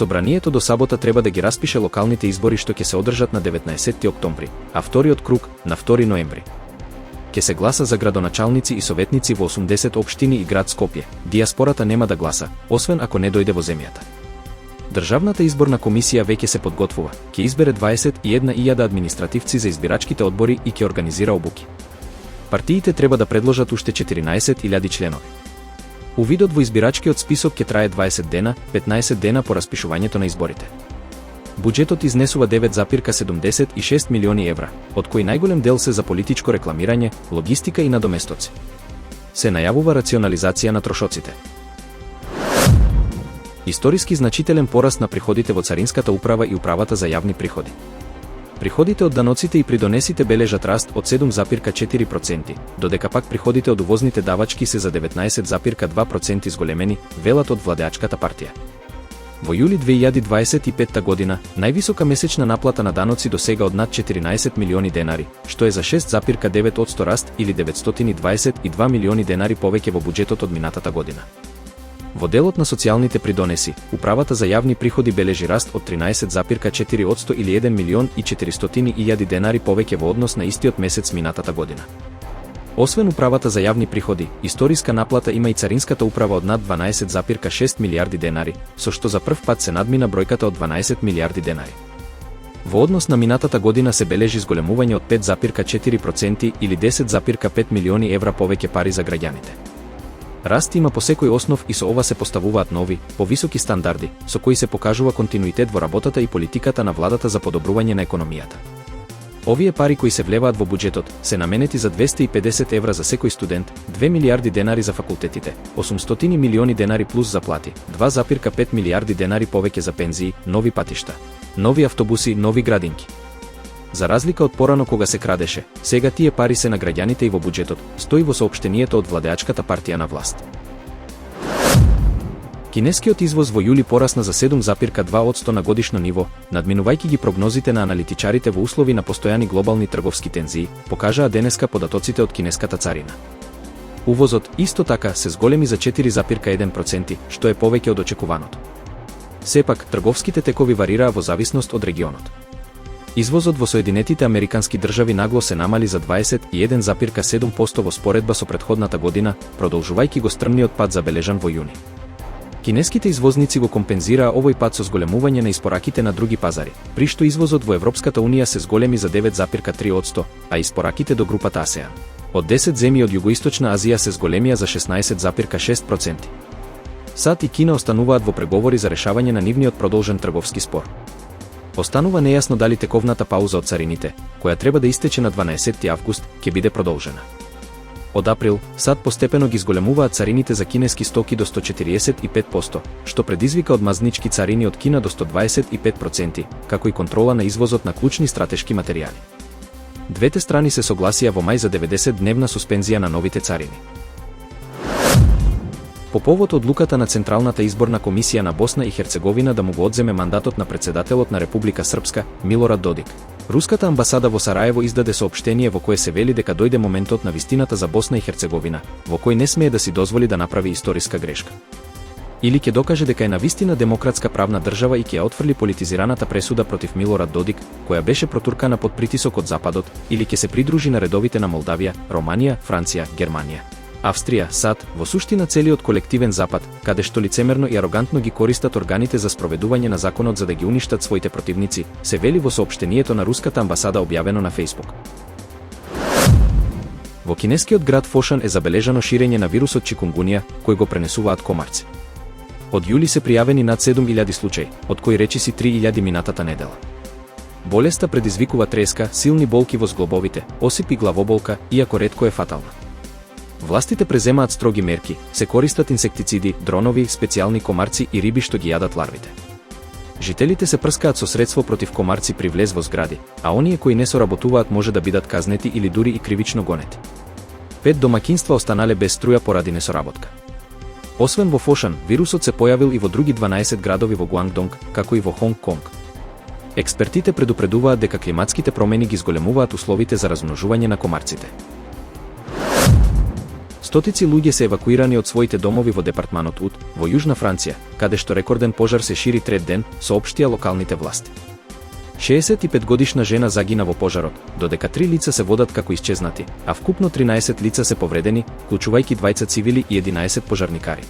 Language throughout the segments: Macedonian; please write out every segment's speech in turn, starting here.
Собранието до сабота треба да ги распише локалните избори што ќе се одржат на 19 октомври, а вториот круг на 2 ноември. Ке се гласа за градоначалници и советници во 80 општини и град Скопје. Диаспората нема да гласа, освен ако не дојде во земјата. Државната изборна комисија веќе се подготвува, ќе избере 21.000 административци за избирачките одбори и ќе организира обуки. Партиите треба да предложат уште 14.000 членови. Увидот во избирачкиот список ќе трае 20 дена, 15 дена по распишувањето на изборите. Буџетот изнесува 9,76 милиони евра, од кои најголем дел се за политичко рекламирање, логистика и надоместоци. Се најавува рационализација на трошоците. Историски значителен пораст на приходите во Царинската управа и управата за јавни приходи. Приходите од даноците и придонесите бележат раст од 7,4%, додека пак приходите од увозните давачки се за 19,2% зголемени, велат од владеачката партија. Во јули 2025 година, највисока месечна наплата на даноци досега од над 14 милиони денари, што е за 6,9% раст или 922 милиони денари повеќе во буџетот од минатата година. Во делот на социјалните придонеси, управата за јавни приходи бележи раст од 13,4% или 1 милион и 400.000 денари повеќе во однос на истиот месец минатата година. Освен управата за јавни приходи, историска наплата има и Царинската управа од над 12,6 милиарди денари, со што за прв пат се надмина бројката од 12 милиарди денари. Во однос на минатата година се бележи зголемување од 5,4% или 10,5 милиони евра повеќе пари за граѓаните. Раст има по секој основ и со ова се поставуваат нови, повисоки стандарди, со кои се покажува континуитет во работата и политиката на владата за подобрување на економијата. Овие пари кои се влеваат во буџетот се наменети за 250 евра за секој студент, 2 милиарди денари за факултетите, 800 милиони денари плюс заплати, 2,5 милиарди денари повеќе за пензии, нови патишта, нови автобуси, нови градинки. За разлика од порано кога се крадеше, сега тие пари се на граѓаните и во буџетот, стои во соопштението од владеачката партија на власт. Кинескиот извоз во јули порасна за 7,2% на годишно ниво, надминувајќи ги прогнозите на аналитичарите во услови на постојани глобални трговски тензии, покажаа денеска податоците од кинеската царина. Увозот исто така се зголеми за 4,1%, што е повеќе од очекуваното. Сепак, трговските текови варираа во зависност од регионот. Извозот во Соединетите Американски држави нагло се намали за 21,7% во споредба со претходната година, продолжувајќи го стрмниот пад забележан во јуни. Кинеските извозници го компензираа овој пад со зголемување на испораките на други пазари, при што извозот во Европската унија се зголеми за 9,3%, а испораките до групата АСЕАН од 10 земји од Југоисточна Азија се зголемија за 16,6%. САД и Кина остануваат во преговори за решавање на нивниот продолжен трговски спор. Останува нејасно дали тековната пауза од царините, која треба да истече на 12 август, ќе биде продолжена. Од април, САД постепено ги зголемуваат царините за кинески стоки до 145%, што предизвика одмазнички царини од Кина до 125%, како и контрола на извозот на клучни стратешки материјали. Двете страни се согласија во мај за 90-дневна суспензија на новите царини. По повод одлуката на Централната изборна комисија на Босна и Херцеговина да му го одземе мандатот на претседателот на Република Српска, Милорад Додик, Руската амбасада во Сараево издаде соопштение во кое се вели дека дојде моментот на вистината за Босна и Херцеговина, во кој не смее да си дозволи да направи историска грешка. Или ќе докаже дека е навистина демократска правна држава и ќе ја отфрли политизираната пресуда против Милорад Додик, која беше протуркана под притисок од Западот, или ќе се придружи на редовите на Молдавија, Романија, Франција, Германија, Австрија, САД, во суштина целиот колективен Запад, каде што лицемерно и арогантно ги користат органите за спроведување на законот за да ги уништат своите противници, се вели во соопштението на Руската амбасада објавено на Facebook. Во кинескиот град Фошан е забележано ширење на вирусот чикунгунија, кој го пренесуваат комарци. Од јули се пријавени над 7000 случаи, од кои речиси 3000 минатата недела. Болеста предизвикува треска, силни болки во зглобовите, осип и главоболка, иако ретко е фатална. Властите преземаат строги мерки, се користат инсектициди, дронови, специјални комарци и риби што ги јадат ларвите. Жителите се прскаат со средство против комарци при влез во згради, а оние кои не соработуваат може да бидат казнети или дури и кривично гонети. 5 домакинства останале без струја поради несоработка. Освен во Фошан, вирусот се појавил и во други 12 градови во Гуангдонг, како и во Хонг Конг. Експертите предупредуваат дека климатските промени ги зголемуваат условите за размножување на комарците. Стотици луѓе се евакуирани од своите домови во департманот Ут, во Јужна Франција, каде што рекорден пожар се шири трет ден, соопштија локалните власти. 65-годишна жена загина во пожарот, додека 3 лица се водат како исчезнати, а вкупно 13 лица се повредени, вклучувајќи 20 цивили и 11 пожарникари.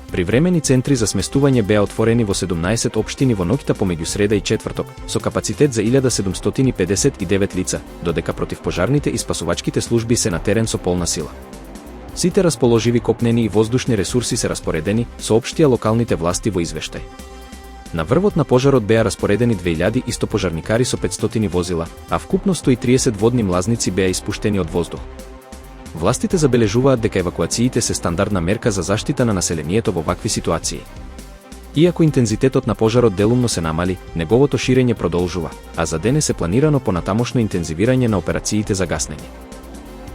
Привремени центри за сместување беа отворени во 17 општини во ноќта помеѓу среда и четврток, со капацитет за 1759 лица, додека противпожарните и спасувачките служби се на терен со полна сила. Сите расположиви копнени и воздушни ресурси се распоредени, соопштија локалните власти во извештај. На врвот на пожарот беа распоредени 2100 пожарникари со 500 возила, а вкупно 130 водни млазници беа испуштени од воздух. Властите забележуваат дека евакуациите се стандардна мерка за заштита на населението во вакви ситуации. Иако интензитетот на пожарот делумно се намали, неговото ширење продолжува, а за денес е планирано понатамошно интензивирање на операциите за гаснење.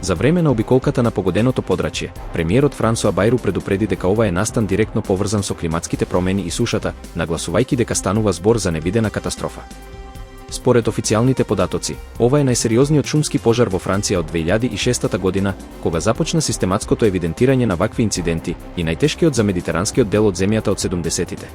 За време на обиколката на погоденото подрачје, премиерот Франсуа Бајру предупреди дека ова е настан директно поврзан со климатските промени и сушата, нагласувајќи дека станува збор за невидена катастрофа. Според официјалните податоци, ова е најсериозниот шумски пожар во Франција од 2006 година, кога започна систематското евидентирање на вакви инциденти, и најтешкиот за медитеранскиот дел од земјата од 70-тите.